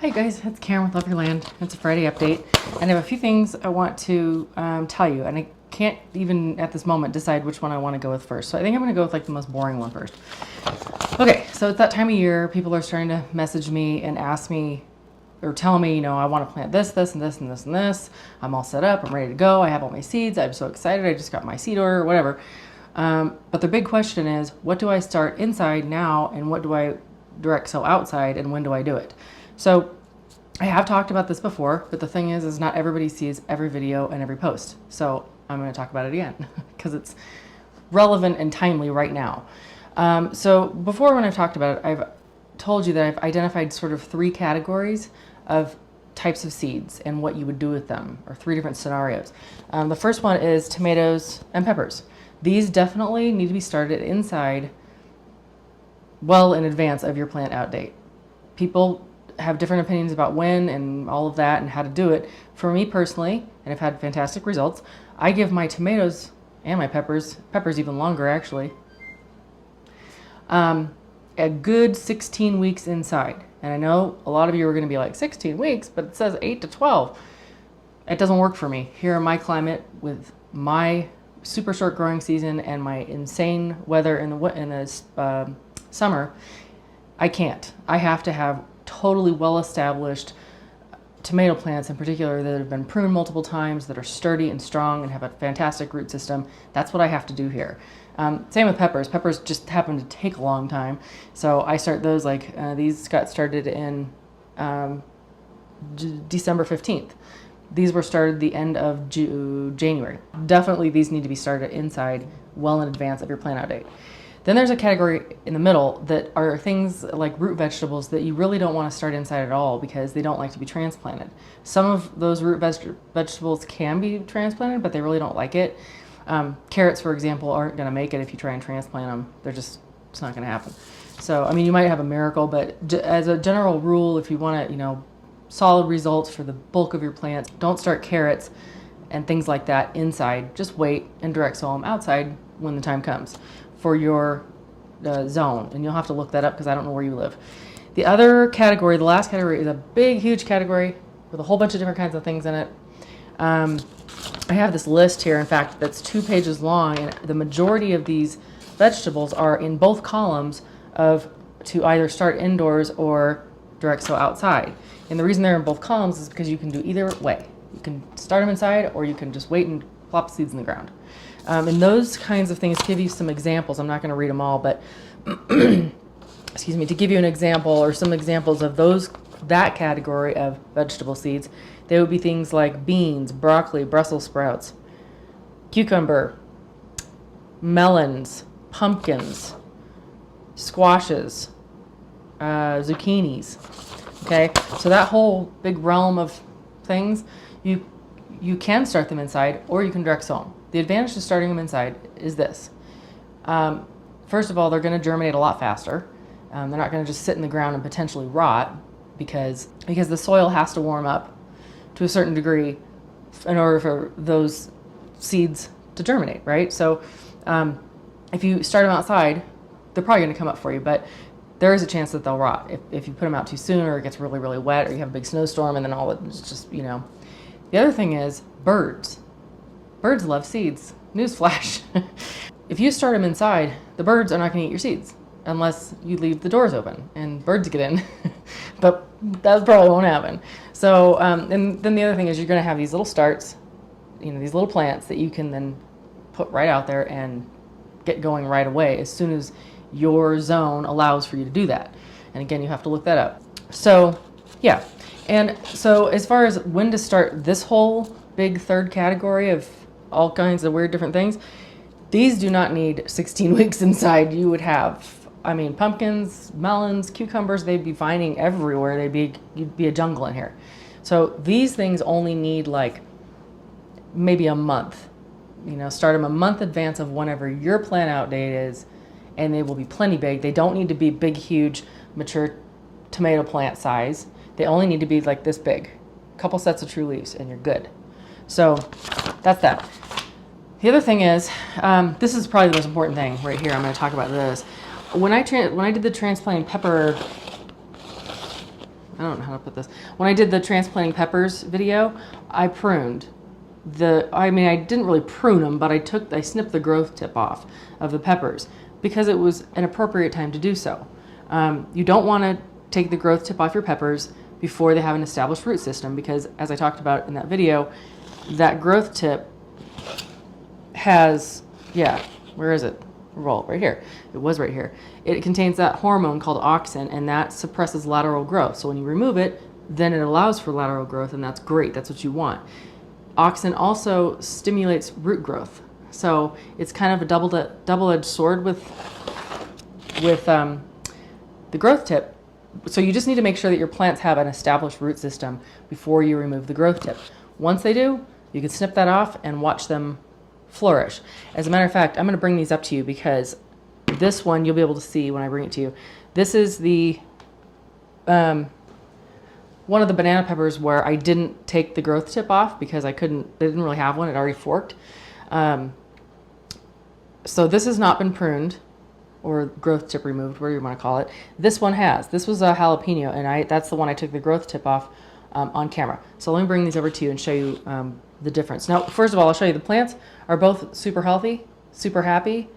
Hi guys, it's Karen with Love Your Land. It's a Friday update, and I have a few things I want to tell you, and I can't even at this moment decide which one I want to go with first. So I think I'm going to go with like the most boring one first. Okay, so it's that time of year. People are starting to message me and ask me or tell me, you know, I want to plant this, this, and this, and this, and this. I'm all set up. I'm ready to go. I have all my seeds. I'm so excited. I just got my seed order, whatever. But the big question is, what do I start inside now, and what do I direct sow outside, and when do I do it? So I have talked about this before, but the thing is not everybody sees every video and every post. So I'm going to talk about it again because it's relevant and timely right now. So before, when I've talked about it, I've told you that I've identified sort of three categories of types of seeds and what you would do with them, or three different scenarios. The first one is tomatoes and peppers. These definitely need to be started inside well in advance of your plant out date. People have different opinions about when and all of that and how to do it. For me personally, and I've had fantastic results, I give my tomatoes and my peppers even longer actually, a good 16 weeks inside. And I know a lot of you are going to be like, 16 weeks, but it says 8 to 12. It doesn't work for me. Here in my climate, with my super short growing season and my insane weather in the summer, I can't. I have to have totally well-established tomato plants in particular that have been pruned multiple times, that are sturdy and strong and have a fantastic root system. That's what I have to do here. Same with peppers. Peppers just happen to take a long time. So I start those like, these got started in December 15th. These were started the end of January. Definitely these need to be started inside well in advance of your plant out date. Then there's a category in the middle that are things like root vegetables that you really don't want to start inside at all because they don't like to be transplanted. Some of those root vegetables can be transplanted, but they really don't like it. Carrots, for example, aren't going to make it if you try and transplant them. It's not going to happen. So, I mean, you might have a miracle, but as a general rule, if you want to, you know, solid results for the bulk of your plants, don't start carrots and things like that inside. Just wait and direct sow them outside when the time comes for your zone. And you'll have to look that up because I don't know where you live. The other category, the last category, is a big, huge category with a whole bunch of different kinds of things in it. I have this list here, in fact, that's 2 pages long, and the majority of these vegetables are in both columns to either start indoors or direct sow outside. And the reason they're in both columns is because you can do either way. You can start them inside, or you can just wait and plop seeds in the ground. And those kinds of things, give you some examples. I'm not going to read them all, but excuse me, to give you an example or some examples of that category of vegetable seeds, they would be things like beans, broccoli, Brussels sprouts, cucumber, melons, pumpkins, squashes, zucchinis. Okay, so that whole big realm of things, you can start them inside or you can direct sow them. The advantage to starting them inside is this. First of all, they're going to germinate a lot faster. They're not going to just sit in the ground and potentially rot because the soil has to warm up to a certain degree in order for those seeds to germinate, right? So if you start them outside, they're probably going to come up for you, but there is a chance that they'll rot if you put them out too soon, or it gets really, really wet, or you have a big snowstorm and then all it's just, you know. The other thing is birds. Birds love seeds. Newsflash. If you start them inside, the birds are not going to eat your seeds unless you leave the doors open and birds get in. But that probably won't happen. So, and then the other thing is you're going to have these little starts, you know, these little plants that you can then put right out there and get going right away as soon as your zone allows for you to do that. And again, you have to look that up. So, yeah. And so as far as when to start this whole big third category of all kinds of weird different things, these do not need 16 weeks inside. You would have, I mean, pumpkins, melons, cucumbers, they'd be vining everywhere. You'd be a jungle in here. So these things only need like maybe a month. You know, start them a month advance of whenever your plant out date is, and they will be plenty big. They don't need to be big, huge, mature tomato plant size. They only need to be like this big. A couple sets of true leaves and you're good. So that's that. The other thing is, this is probably the most important thing right here. I'm going to talk about this. When I did the transplanting pepper I don't know how to put this. When I did the transplanting peppers video, I pruned I didn't really prune them, but I snipped the growth tip off of the peppers because it was an appropriate time to do so. You don't want to take the growth tip off your peppers before they have an established root system, because as I talked about in that video, that growth tip has, where is it? Well, right here. It was right here. It contains that hormone called auxin, and that suppresses lateral growth. So when you remove it, then it allows for lateral growth, and that's great. That's what you want. Auxin also stimulates root growth. So it's kind of a double-edged sword with the growth tip. So you just need to make sure that your plants have an established root system before you remove the growth tip. Once they do, you can snip that off and watch them flourish. As a matter of fact, I'm going to bring these up to you because this one you'll be able to see when I bring it to you. This is the one of the banana peppers where I didn't take the growth tip off because they didn't really have one. It already forked. So this has not been pruned or growth tip removed, whatever you want to call it. This one has. This was a jalapeno, and that's the one I took the growth tip off on camera. So let me bring these over to you and show you the difference. Now, first of all, I'll show you the plants are both super healthy, super happy.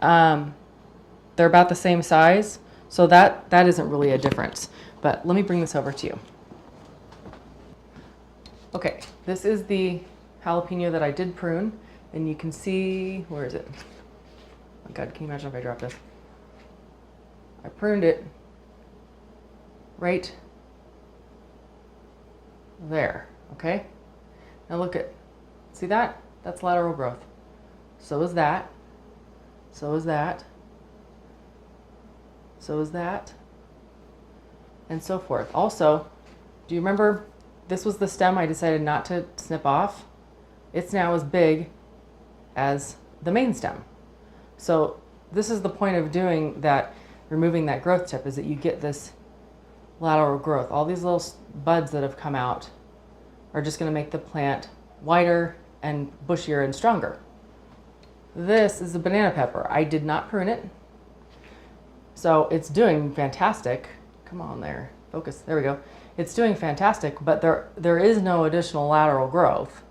They're about the same size, so that isn't really a difference. But let me bring this over to you. Okay, this is the jalapeno that I did prune, and you can see, where is it? Oh God, can you imagine if I dropped this? I pruned it right there, okay? Now look see that? That's lateral growth. So is that. So is that. So is that. And so forth. Also, do you remember this was the stem I decided not to snip off? It's now as big as the main stem. So this is the point of doing that, removing that growth tip, is that you get this lateral growth. All these little buds that have come out are just going to make the plant wider and bushier and stronger. This is a banana pepper. I did not prune it, so it's doing fantastic. Come on there, focus, there we go. It's doing fantastic, but there is no additional lateral growth.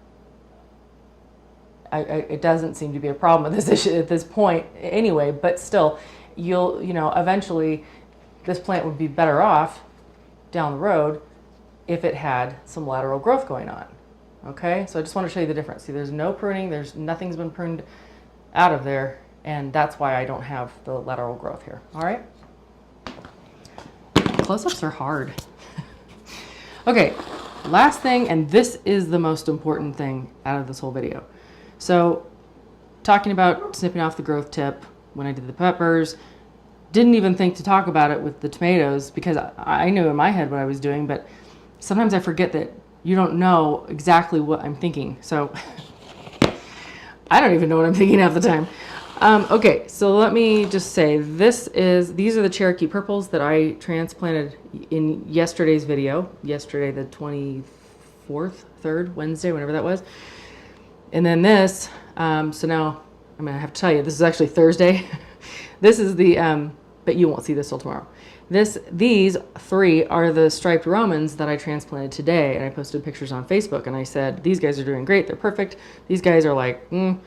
It doesn't seem to be a problem with this issue at this point anyway, but still, eventually this plant would be better off down the road if it had some lateral growth going on. Okay, so I just want to show you the difference. See, there's no pruning, nothing's been pruned out of there, and that's why I don't have the lateral growth here. All right, close-ups are hard. Okay, last thing, and this is the most important thing out of this whole video. So, talking about snipping off the growth tip when I did the peppers, didn't even think to talk about it with the tomatoes because I knew in my head what I was doing, but sometimes I forget that you don't know exactly what I'm thinking. So, I don't even know what I'm thinking half the time. Okay, so let me just say, these are the Cherokee purples that I transplanted in yesterday's video, yesterday the 24th, 3rd, Wednesday, whenever that was. And then this, so now I'm going to have to tell you, this is actually Thursday. This is the, but you won't see this till tomorrow. These 3 are the striped Romans that I transplanted today, and I posted pictures on Facebook, and I said, these guys are doing great, they're perfect. These guys are like, and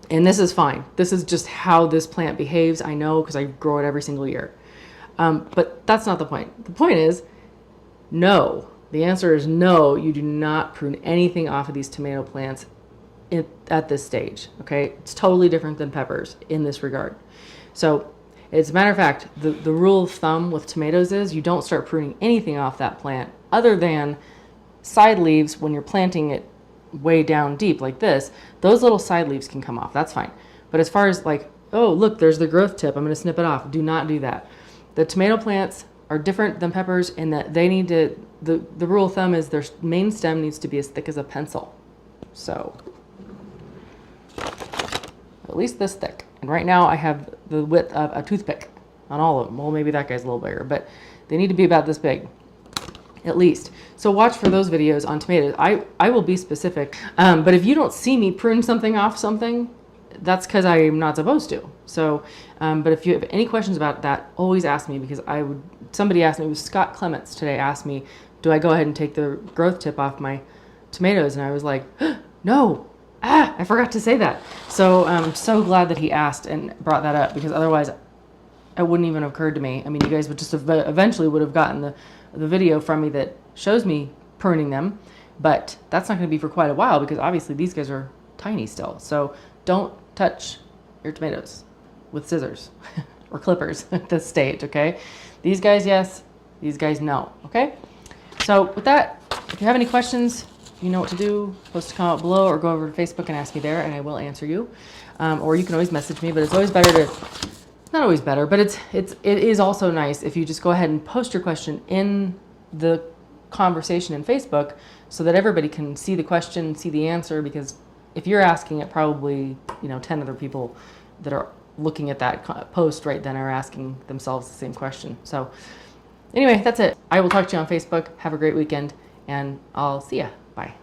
this is fine. This is just how this plant behaves. I know because I grow it every single year. But that's not the point. The point is, no. The answer is no, you do not prune anything off of these tomato plants at this stage, okay? It's totally different than peppers in this regard. So, as a matter of fact, the rule of thumb with tomatoes is you don't start pruning anything off that plant other than side leaves when you're planting it way down deep like this. Those little side leaves can come off, that's fine. But as far as like, oh, look, there's the growth tip, I'm going to snip it off, do not do that. The tomato plants are different than peppers in that they need to, the rule of thumb is their main stem needs to be as thick as a pencil. So, at least this thick. And right now I have the width of a toothpick on all of them. Well, maybe that guy's a little bigger, but they need to be about this big, at least. So watch for those videos on tomatoes. I will be specific, but if you don't see me prune something off something, that's because I'm not supposed to. So, but if you have any questions about that, always ask me, because somebody asked me, it was Scott Clements today, asked me, do I go ahead and take the growth tip off my tomatoes? And I was like, no, I forgot to say that. So I'm so glad that he asked and brought that up, because otherwise it wouldn't even have occurred to me. I mean, you guys would just eventually would have gotten the video from me that shows me pruning them, but that's not going to be for quite a while, because obviously these guys are tiny still. So don't touch your tomatoes with scissors or clippers at this stage, okay? These guys, yes. These guys, no, okay? So with that, if you have any questions, you know what to do. Post a comment below or go over to Facebook and ask me there, and I will answer you. Or you can always message me, but it's always better to, not always better, but it is also nice if you just go ahead and post your question in the conversation in Facebook, so that everybody can see the question, see the answer, because if you're asking it, probably 10 other people that are looking at that post right then are asking themselves the same question. So anyway, that's it. I will talk to you on Facebook. Have a great weekend, and I'll see ya. Bye.